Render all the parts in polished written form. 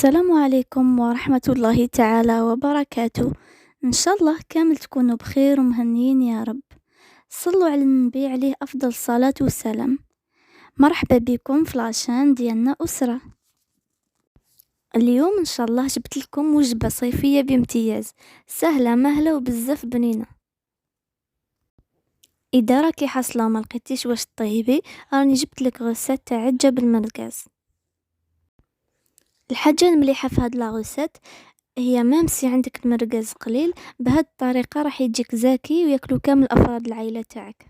السلام عليكم ورحمة الله تعالى وبركاته. إن شاء الله كامل تكونوا بخير ومهنيين يا رب. صلوا على النبي عليه أفضل الصلاة والسلام. مرحبا بكم في لاشين ديالنا أسرة. اليوم إن شاء الله جبت لكم وجبة صيفية بامتياز، سهلة مهلة وبزاف بنينة. إذا راكي حاصلة وما لقيتيش واش طيبي، راني جبت لك غسات تاع عجة بالمرقاز. الحاجة المليحة في هاد لاغوسيت هي ميم سي عندك المرقاز قليل، بهاد الطريقة راح يجيك زاكي وياكلو كامل أفراد العائلة تاعك.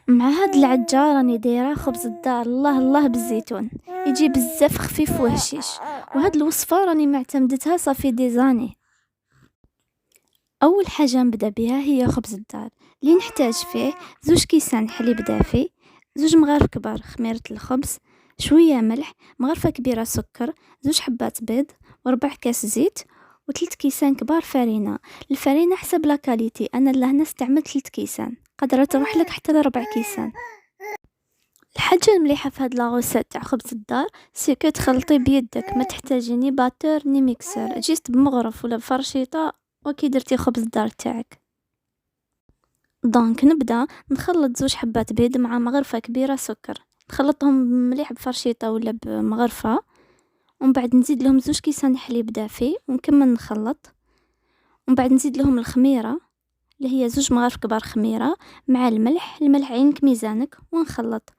مع هاد العجة راني دايرة خبز الدار الله الله بالزيتون، يجي بزاف خفيف وهشيش، وهاد الوصفة راني معتمدتها صافي ديزاني. اول حاجة نبدا بها هي خبز الدار اللي نحتاج فيه 2 كيسان حليب دافي، 2 مغارف كبار خميرة الخبز، شوية ملح، مغرفة كبيرة سكر، 2 حبات بيض، و4 كاس زيت، و3 كيسان كبار فرينة. الفرينة حسب لا كاليتي، انا لهنا استعملت 3 كيسان، قادرة تروح لك حتى ل4 كيسان. الحاجة المليحة في هاد لاغوسيت تاع خبز الدار سيكو تخلطي بيدك، ما تحتاجي ني باتور ني ميكسر، جيست بمغرف ولا بفرشيطة وكي درتي خبز الدار تاعك. دونك نبدا نخلط 2 حبات بيض مع مغرفة كبيرة سكر، نخلطهم مليح بفرشيطة ولا بمغرفة، ومن بعد نزيد لهم 2 كيسان حليب دافي ونكمل نخلط، ومن بعد نزيد لهم الخميرة اللي هي 2 مغارف كبار خميرة مع الملح عينك ميزانك ونخلط،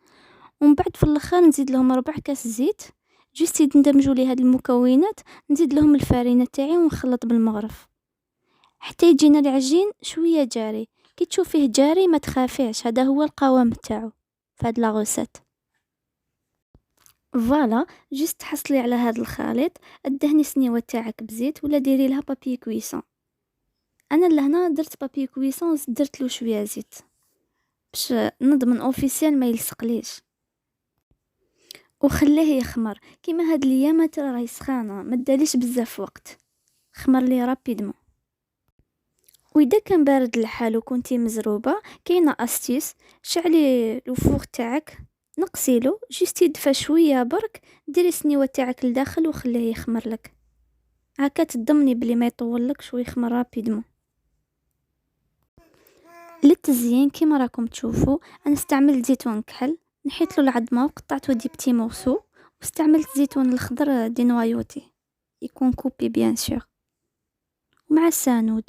ومن بعد في الاخر نزيد لهم 4 كاس زيت. جيست يندمجوا لي هاد المكونات نزيد لهم الفرينة تاعي ونخلط بالمغرف حتى يجينا العجين شويه جاري. كي تشوفيه جاري ما تخافيش، هذا هو القوام تاعو فهاد لاغوسيت. فوالا جيست تحصلي على هذا الخليط، ادهني سنيوه تاعك بزيت ولا ديري لها بابي كويسون. انا لهنا درت بابي كويسون درت له شويه زيت باش نضمن اوفيسيال ما يلصقليش، وخليه يخمر كيما هاد الايامات راهي سخانه، ما داليش بزاف وقت، خمر لي رابيدمون. واذا كان بارد الحال وكنتي مزروبه كاينه استيس، شعلي الفوغ تاعك نقسيلو جيست يدفى شويه برك، ديري السنيوه تاعك لداخل وخليه يخمر لك، هكا تضمني بلي ما يطولكش ويخمر رابيدمون. للتزيين كيما راكم تشوفوا انا استعملت زيتون كحل، نحيت له العظمه وقطعته دي بتي موسو، واستعملت زيتون الخضر دي نوايوتي يكون كوبي بيان سور، ومع السانوج.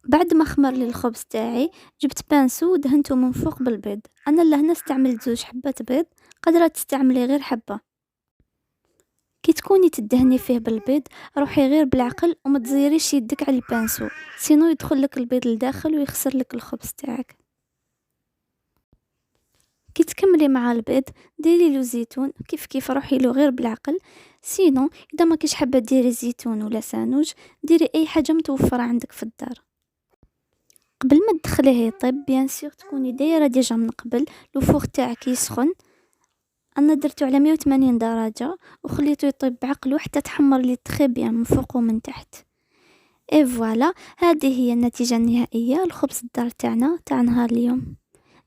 بعد ما خمر لي الخبز تاعي جبت بانسو ودهنته من فوق بالبيض. انا لهنا استعملت 2 حبات بيض، قادره تستعملي غير حبه. كي تكوني تدهني فيه بالبيض روحي غير بالعقل وما تزيريش يدك على البانسو، سينو يدخل لك البيض لداخل ويخسر لك الخبز تاعك. كي تكملي مع البيض ديري له زيتون كيف روحي له غير بالعقل، سينو اذا ما كيش حابه ديري زيتون ولا سانوج ديري اي حاجه متوفره عندك في الدار. قبل ما تدخليه يطيب بيان سور تكوني دايره ديجا من قبل الفوغ تاعك يسخن. انا درته على 180 درجه وخليته يطيب بعقله حتى تحمر لي تري بيان من فوق ومن تحت. اي فوالا هذه هي النتيجه النهائيه الخبز الدار تاعنا تاع نهار اليوم.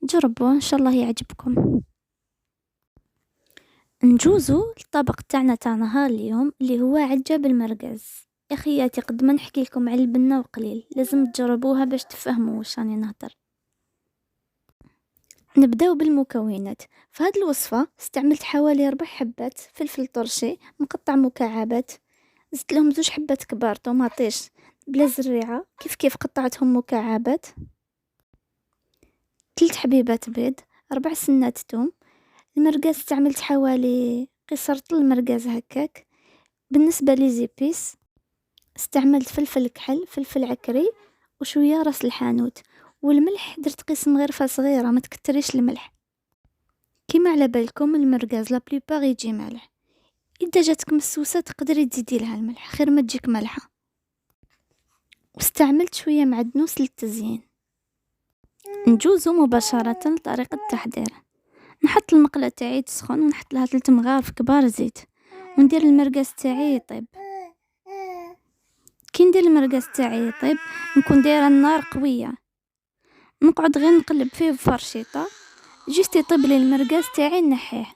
جربوه ان شاء الله يعجبكم. نجوزو الطبق تاعنا تاع نهار اليوم اللي هو عجة بالمرقاز. يا خياتي قد ما نحكي لكم على البنة وقليل، لازم تجربوها باش تفهموا واش راني نهضر. نبداو بالمكونات. في هذه الوصفة استعملت حوالي 4 حبات فلفل طرشي مقطع مكعبات، زدت لهم 2 حبات كبار طوماطيش بلا زريعة كيف قطعتهم مكعبات، 3 حبيبات بيض، 4 سنات توم. المرقاز استعملت حوالي قصرت المرقاز هكاك. بالنسبة لي زيبيس استعملت فلفل كحل، فلفل عكري، وشوية راس الحانوت، والملح درت قسم غرفة صغيرة ما تكتريش الملح. كيما على بالكم المرقاز لا بليبار يجي مالح، اذا جاتك مسوسه تقدري تزيدي لها الملح خير ما تجيك مالحه. واستعملت شويه معدنوس للتزيين. نجوزو مباشره لطريقه التحضير. نحط المقله تاعي تسخن ونحط لها 3 مغارف كبار زيت، وندير المرقاز تاعي يطيب. كي ندير المرقاز تاعي يطيب نكون دايره النار قويه، نقعد غير نقلب فيه بفرشيطه جيست يطيب لي المرقاز تاعي نحيه.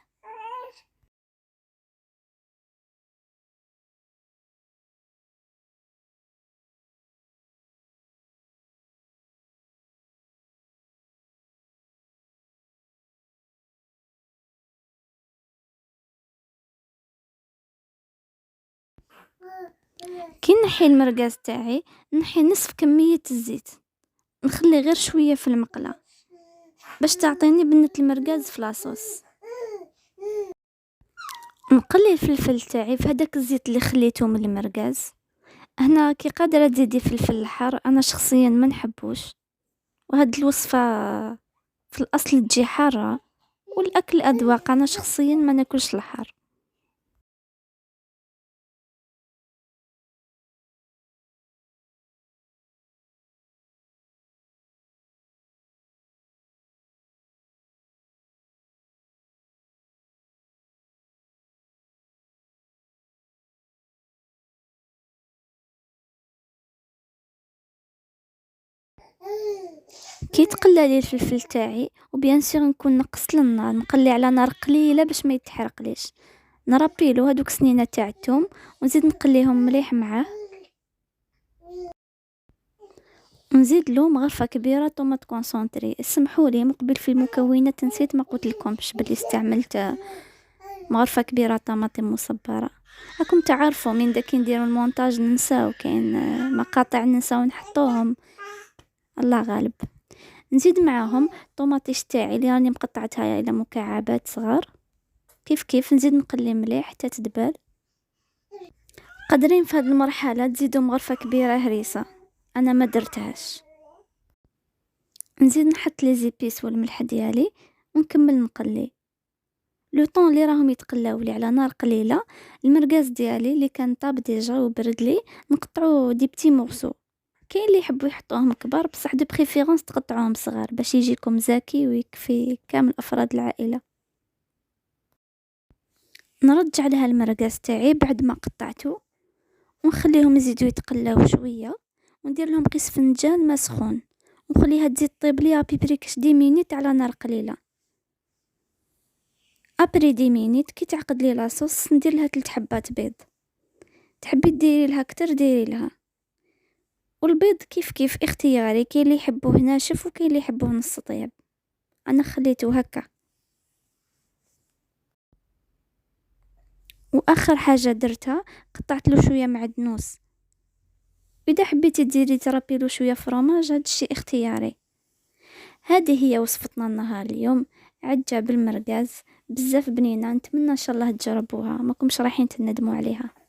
كي نحي المرقاز تاعي نحي نصف كمية الزيت، نخلي غير شوية في المقلة باش تعطيني بنة المرقاز في لاصوص. نقلي الفلفل تاعي في هداك الزيت اللي خليته من المرقاز. هنا كي قادرة تزيدي فلفل الحار، انا شخصيا ما نحبوش، وهاد الوصفة في الاصل تجي حارة، والاكل اذواق، انا شخصيا ما ناكلش الحار. كي تقلى لي الفلفل تاعي، وبيان سور نكون نقصت النار، نقلي على نار قليله باش ما يتحرقليش. نربيلو هادوك سنينه تاع الثوم ونزيد نقليهم مليح معاه، ونزيد له مغرفه كبيره طوماط كونسونطري. اسمحوا لي مقبل في المكونات نسيت ما قلت لكمش بلي استعملت مغرفه كبيره طماطم مصبره. راكم تعرفوا من داك نديروا المونتاج ننساو، كاين مقاطع ننساو نحطوهم، الله غالب. نزيد معاهم طوماطيش تاعي اللي راني مقطعتها الى مكعبات صغار، كيف نزيد نقلي مليح حتى تدبل. قادرين في هذه المرحله تزيدوا مغرفه كبيره هريسه، انا ما درتهاش. نزيد نحط لي زيبيس والملح ديالي ونكمل نقلي. لو طون اللي راهم يتقلاو لي على نار قليله، المرقاز ديالي اللي كان طاب ديجا وبرد لي نقطعو دي بتي مورسو. كاين اللي يحبوا يحطوهم كبار، بصح دو بريفيرونس تقطعوهم صغار باش يجيكم زاكي ويكفي كامل افراد العائله. نرجع لها المرقاز تاعي بعد ما قطعته، ونخليهم يزيدوا يتقلاو شويه، وندير لهم قيس فنجان ما سخون، ونخليها تزيد طيب لي ابيبري كش 10 مينيت على نار قليله. ابري 10 مينيت كي تعقد لي لاصوص ندير لها 3 حبات بيض، تحبي ديري لها كتر ديري لها. والبيض كيف اختياري، كاين اللي يحبوه ناشف وكاين اللي يحبوه نص طيب، انا خليته هكا. واخر حاجه درتها قطعت له شويه معدنوس، اذا حبيتي ديري تربي له شويه فرماج هذا الشيء اختياري. هذه هي وصفتنا النهار اليوم، عجة بالمرقاز بزاف بنينه، نتمنى ان شاء الله تجربوها، ماكمش رايحين تندموا عليها.